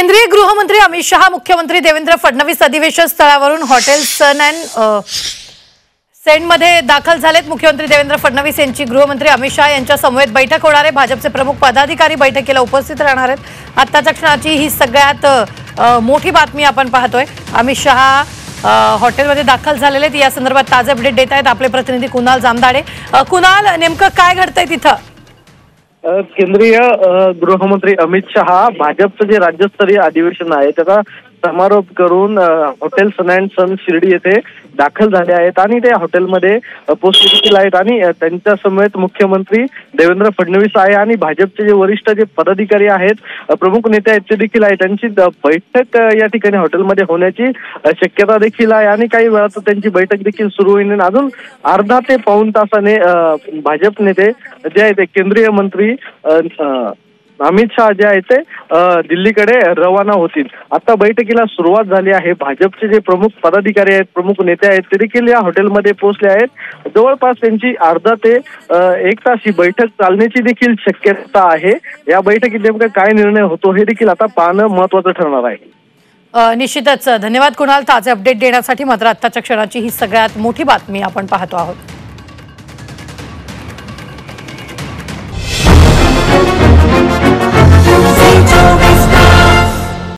केंद्रीय गृहमंत्री अमित शहा, मुख्यमंत्री देवेंद्र फडणवीस अधिवेशन स्थळावरून हॉटेल सन अँड सेंडमध्ये दाखल झालेत। मुख्यमंत्री देवेंद्र फडणवीस यांची गृहमंत्री अमित शहा यांच्या समवेत बैठक होणार आहे। भाजपचे प्रमुख पदाधिकारी बैठकीला उपस्थित राहणार आहेत। आत्ताच्या क्षणाची ही सगळ्यात मोठी बातमी आपण पाहतोय। अमित शहा हॉटेलमध्ये दाखल झालेले आहेत। या संदर्भात ताजे अपडेट देत आहेत आपले प्रतिनिधी कुणाल जामदाडे। कुणाल, नेमकं काय घडतंय तिथं? केंद्रीय गृहमंत्री अमित शहा भाजपचं जे राज्यस्तरीय अधिवेशन आहे त्याचा समारोप करून हॉटेल सन अँड सन शिर्डी येथे दाखल झाले आहेत आणि ते हॉटेलमध्ये पोहोचले देखील आहेत आणि त्यांच्या समेत मुख्यमंत्री देवेंद्र फडणवीस आहे आणि भाजपचे जे वरिष्ठ जे पदाधिकारी आहेत, प्रमुख नेते आहेत ते देखील आहेत। त्यांची बैठक या ठिकाणी हॉटेलमध्ये होण्याची शक्यता देखील आहे आणि काही वेळात त्यांची बैठक देखील सुरू होईल। अजून अर्धा ते पाऊण तासाने भाजप नेते जे आहेत केंद्रीय मंत्री अमित शहा जे आहेत ते दिल्लीकडे रवाना होतील। आता बैठकीला सुरुवात झाली आहे। भाजपचे जे प्रमुख पदाधिकारी आहेत, प्रमुख नेते आहेत ते देखील या हॉटेलमध्ये पोहोचले आहेत। जवळपास त्यांची अर्धा ते 1 तास ही बैठक चालण्याची देखील शक्यता आहे। या बैठकीत नेमका काय निर्णय होतो हे देखील आता पाहणं महत्त्वाचं ठरणार आहे। निश्चितच धन्यवाद कुणाल ताजे अपडेट देण्यासाठी। मात्र आत्ताच्या क्षणाची ही सगळ्यात मोठी बातमी आपण पाहतो आहोत।